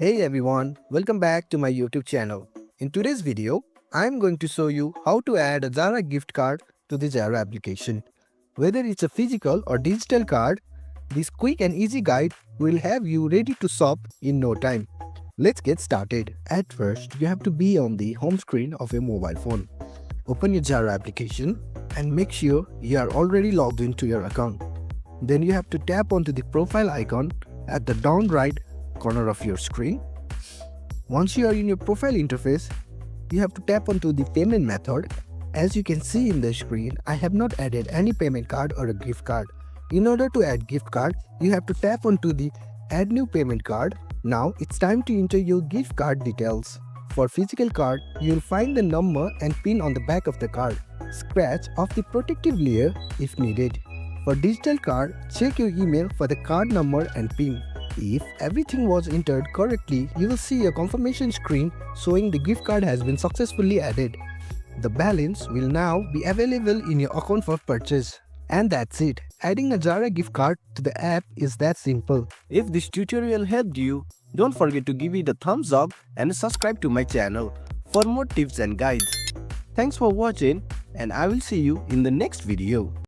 Hey everyone, welcome back to my YouTube channel. In today's video, I'm going to show you how to add a Zara gift card to the Zara application. Whether it's a physical or digital card, this quick and easy guide will have you ready to shop in no time. Let's get started. At first, you have to be on the home screen of your mobile phone. Open your Zara application and make sure you are already logged into your account. Then you have to tap onto the profile icon at the down right corner of your screen. Once you are in your profile interface, you have to tap onto the payment method. As you can see in the screen, I have not added any payment card or a gift card. In order to add gift card, you have to tap onto the add new payment card. Now it's time to enter your gift card details. For physical card, you will find the number and pin on the back of the card. Scratch off the protective layer if needed. For digital card, check your email for the card number and pin. If everything was entered correctly, you will see a confirmation screen showing the gift card has been successfully added. The balance will now be available in your account for purchase. And that's it. Adding a Zara gift card to the app is that simple. If this tutorial helped you, don't forget to give it a thumbs up and subscribe to my channel for more tips and guides. Thanks for watching, and I will see you in the next video.